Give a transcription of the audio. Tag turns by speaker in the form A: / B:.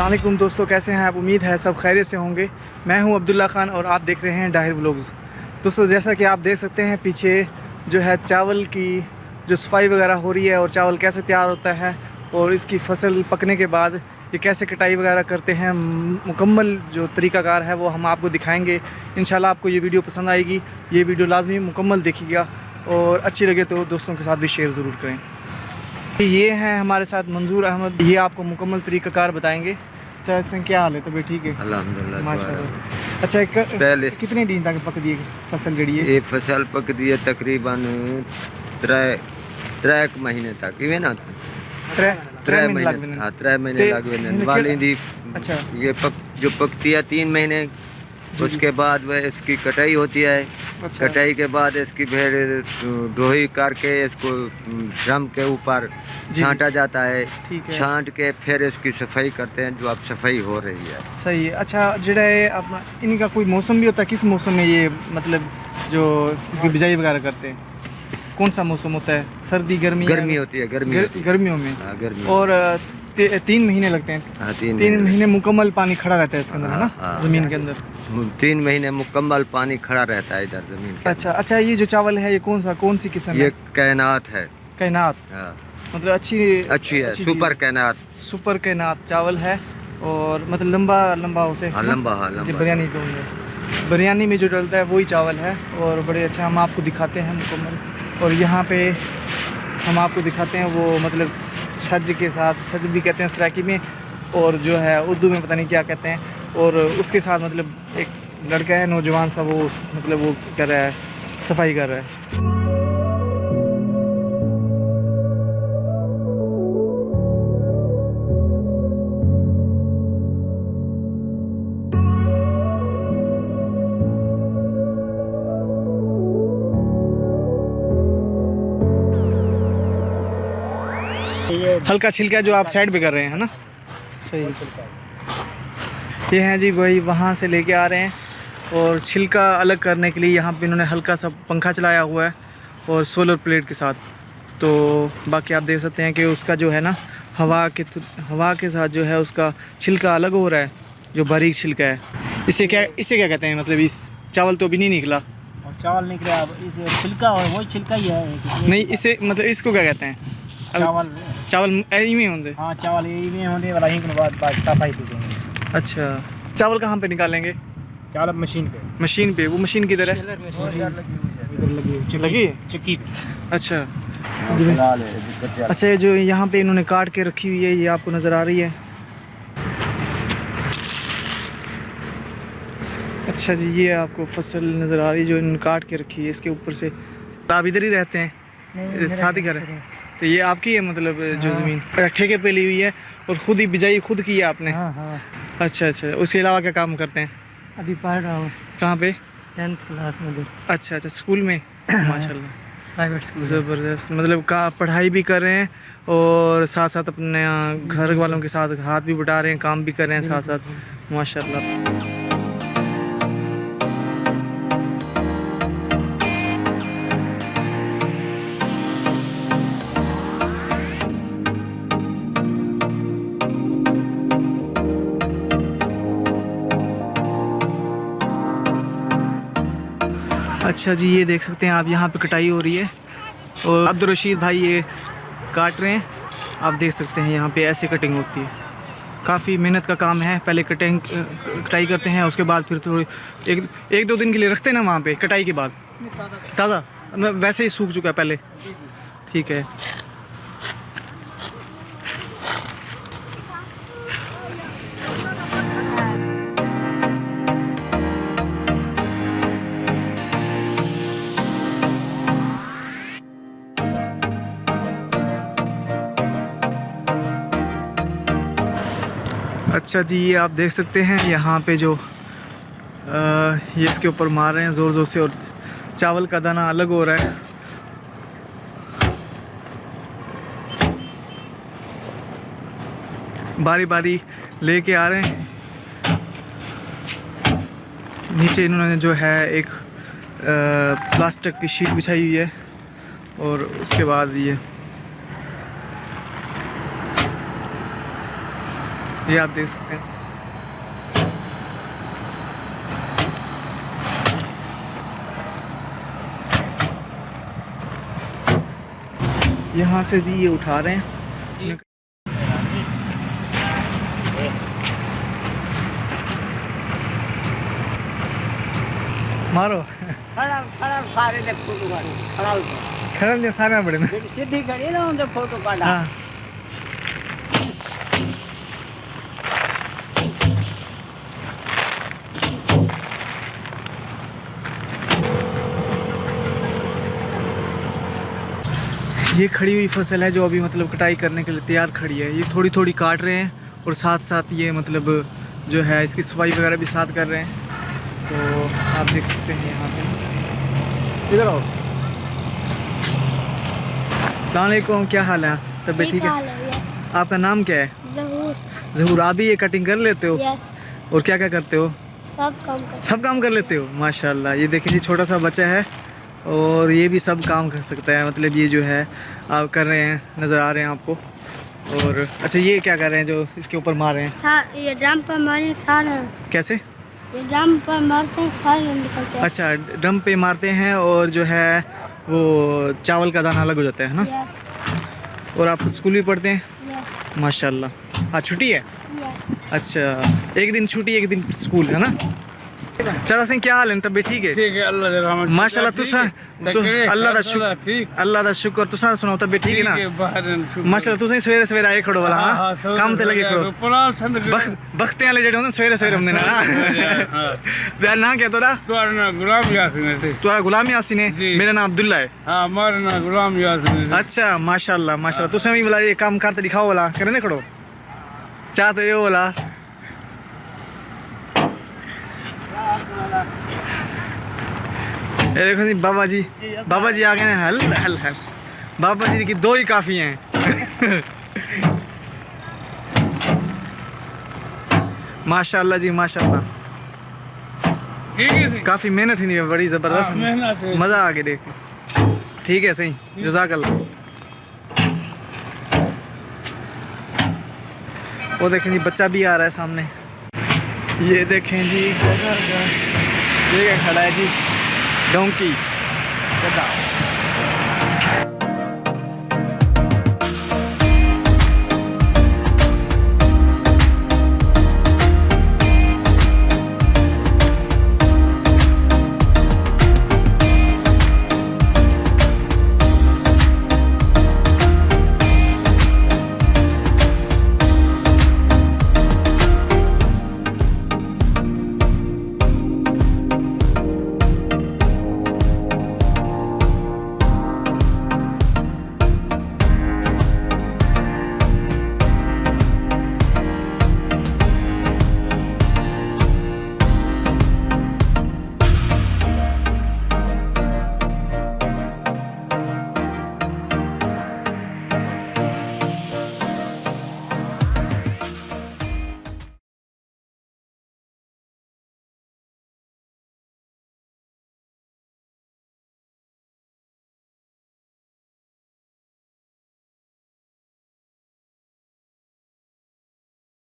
A: अस्सलाम वालेकुम दोस्तों, कैसे हैं आप? उम्मीद है सब खैरियत से होंगे। मैं हूं अब्दुल्ला ख़ान और आप देख रहे हैं डाहिर व्लॉग्स। दोस्तों, जैसा कि आप देख सकते हैं पीछे जो है चावल की जो सफाई वगैरह हो रही है और चावल कैसे तैयार होता है और इसकी फसल पकने के बाद ये कैसे कटाई वगैरह करते हैं, मुकम्मल जो तरीक़ाकार है वो हम आपको दिखाएंगे। इंशाल्लाह आपको ये वीडियो पसंद आएगी। ये वीडियो लाजमी मुकम्मल देखिएगा और अच्छी लगे तो दोस्तों के साथ भी शेयर ज़रूर करें। ये हैं हमारे साथ मंजूर अहमद, ये आपको मुकम्मल तरीक़ाकार बताएंगे। चाचा क्या हाल है? तो ठीक है
B: अल्हम्दुलिल्लाह
A: माशाल्लाह। अच्छा,
B: पहले
A: कितने दिन तक पक दी फसल जड़ी है?
B: ये फसल पक दी है तकरीबन 3 महीने तक इवें ना 3 महीने। हाँ, 3 महीने लग वाली दी।
A: अच्छा,
B: ये जो पकती है 3 महीने, उसके बाद वह इसकी कटाई होती है।
A: अच्छा।
B: कटाई के बाद इसकी भेड़ ढोई करके इसको ड्रम के ऊपर छांटा जाता है।
A: ठीक है।
B: छांट के फिर इसकी सफाई करते हैं, जो अब सफाई हो रही है।
A: सही है। अच्छा, जड़ा है अपना इनका कोई मौसम भी होता है? किस मौसम में ये मतलब जो इसकी बिजाई वगैरह करते हैं, कौन सा मौसम होता है? सर्दी, गर्मी?
B: गर्मी होती है,
A: गर्मियों में।
B: हाँ, गर्मी।
A: और 3 महीने लगते हैं?
B: हाँ,
A: 3 महीने मुकम्मल पानी खड़ा रहता है इसके अंदर, है ना?
B: हाँ,
A: ज़मीन के अंदर
B: 3 महीने मुकम्मल पानी खड़ा रहता है इधर ज़मीन के।
A: अच्छा, ये जो चावल है ये कौन सी किस्म है?
B: ये कैनात है।
A: कैनात?
B: हाँ,
A: मतलब अच्छी
B: है। सुपर कैनात।
A: सुपर कैनात चावल है और मतलब लंबा उसे।
B: हाँ, लंबा।
A: बिरयानी तो बिरयानी में जो डलता है वही चावल है और बड़े अच्छा हम आपको दिखाते हैं मुकम्मल। और यहाँ पे हम आपको दिखाते हैं वो मतलब छज्ज के साथ, छज्ज भी कहते हैं सराकी में, और जो है उर्दू में पता नहीं क्या कहते हैं। और उसके साथ मतलब एक लड़का है नौजवान सा, वो मतलब वो कर रहा है, सफाई कर रहा है। हल्का छिलका जो आप साइड पे कर रहे हैं, है ना? सही। ये हैं जी वही वहाँ से लेके आ रहे हैं और छिलका अलग करने के लिए यहाँ पे इन्होंने हल्का सा पंखा चलाया हुआ है और सोलर प्लेट के साथ। तो बाकी आप देख सकते हैं कि उसका जो है ना हवा के साथ जो है उसका छिलका अलग हो रहा है, जो बारीक छिलका है। इसे क्या कहते हैं? मतलब इस चावल तो अभी नहीं निकला।
C: और चावल निकला इसे छिलका, और वही छिलका ही है।
A: नहीं, इसे मतलब इसको क्या कहते हैं? चावल में होंगे।
C: हाँ, चावल में होने वाला ही बाद सफाई देंगे।
A: अच्छा, चावल कहाँ पे निकालेंगे?
C: चावल मशीन पे। वो मशीन किधर है? लगी चक्की पे।
A: अच्छा, जो यहाँ पे इन्होंने काट के रखी हुई है ये आपको नज़र आ रही है। अच्छा जी, ये आपको फसल नज़र आ रही है जो इन्होंने काट के रखी है। इसके ऊपर से आप इधर ही रहते हैं? शादी घर है तो ये आपकी है मतलब जो ज़मीन ठेके पे ली हुई है और खुद ही बिजाई खुद की है आपने?
C: हाँ।
A: अच्छा, उसके अलावा क्या काम करते हैं?
C: अभी पढ़ रहा हूँ।
A: कहाँ पे?
C: 10th क्लास में।
A: अच्छा, स्कूल में? माशाल्लाह,
C: प्राइवेट स्कूल।
A: ज़बरदस्त। मतलब का पढ़ाई भी कर रहे हैं और साथ साथ अपने घर वालों के साथ हाथ भी बटा रहे हैं, काम भी कर रहे हैं साथ साथ, माशाल्लाह। अच्छा जी, ये देख सकते हैं आप, यहाँ पे कटाई हो रही है और अब्दुल रशीद भाई ये काट रहे हैं। आप देख सकते हैं यहाँ पे ऐसे कटिंग होती है। काफ़ी मेहनत का काम है। पहले कटाई करते हैं, उसके बाद फिर थोड़ी एक दो दिन के लिए रखते हैं ना वहाँ पे कटाई के बाद। ताज़ा वैसे ही सूख चुका है पहले? ठीक है। अच्छा जी, ये आप देख सकते हैं यहाँ पे जो ये इसके ऊपर मार रहे हैं ज़ोर ज़ोर से और चावल का दाना अलग हो रहा है। बारी बारी लेके आ रहे हैं। नीचे इन्होंने जो है एक प्लास्टिक की शीट बिछाई हुई है और उसके बाद ये ये आप देख सकते हैं। यहाँ से भी ये उठा रहे हैं। मारो
C: खड़ा खड़ा सारे ने फोटो काढो खड़ा होतो
A: खड़ा नहीं सारे बड़े में।
C: सीधी खड़ी ना उनके फोटो काढा
A: हाँ ये खड़ी हुई फसल है जो अभी मतलब कटाई करने के लिए तैयार खड़ी है। ये थोड़ी थोड़ी काट रहे हैं और साथ साथ ये मतलब जो है इसकी सफाई वगैरह भी साथ कर रहे हैं। तो आप देख सकते हैं यहाँ पे। इधर आओ। अस्सलाम वालेकुम, क्या हाल है? तबीयत ठीक है? आपका नाम क्या है?
D: ज़हूर।
A: ज़हूर। आप भी ये कटिंग कर लेते हो?
D: यस।
A: और क्या क्या करते हो?
D: सब काम
A: कर लेते हो? माशाल्लाह। ये देखिए जी छोटा सा बच्चा है और ये भी सब काम कर सकता है। मतलब ये जो है आप कर रहे हैं, नज़र आ रहे हैं आपको। और अच्छा ये क्या कर रहे हैं जो इसके ऊपर मार रहे हैं?
D: ये ड्रम पर मारे सारे।
A: कैसे?
D: ये ड्रम पर मारते हैं सारे निकलते हैं।
A: अच्छा ड्रम पे मारते हैं और जो है वो चावल का दाना अलग हो जाता है ना।
D: यस
A: और आप स्कूल भी पढ़ते हैं?
D: यस
A: माशाल्लाह। आज छुट्टी है?
D: यस।
A: अच्छा एक दिन छुट्टी एक दिन स्कूल है ना। चला सिंह क्या हाल है? तबीयत ठीक है?
E: ठीक है अल्लाह दे रहमत
A: माशाल्लाह। तुसा अल्लाह दा शुक्र। तुसा सुनाओ तबीयत ठीक है ना? माशाल्लाह। तुसा सवेरे सवेरे आए खड़ो वाला हां काम ते लगे खड़ो बख्ते वाले जेडे होंदे सवेरे सवेरे होंदे ना। मेरा नाम क्या तोरा?
E: तुम्हारा नाम गुलाम यासीन है।
A: तोरा गुलाम यासीन है? मेरा नाम अब्दुल्ला है।
E: हां हमारा नाम गुलाम यासीन है।
A: अच्छा माशाल्लाह माशाल्लाह। तुसा भी वाला ये काम करते दिखाओ वाला करने खड़ो चाहते हो वाला। ये देखो जी बाबा जी आ गए हैं। हल हल हल बाबा जी की दो ही काफ़ी हैं। माशाल्लाह जी माशाल्लाह।
E: ठीक है
A: काफ़ी मेहनत ही नहीं है, बड़ी ज़बरदस्त
E: मेहनत है।
A: मज़ा आ गया देख के। ठीक है सही जज़ाकल्लाह। वो देखें जी बच्चा भी आ रहा है सामने। ये देखें जी ये क्या खड़ा है जी डोंकी।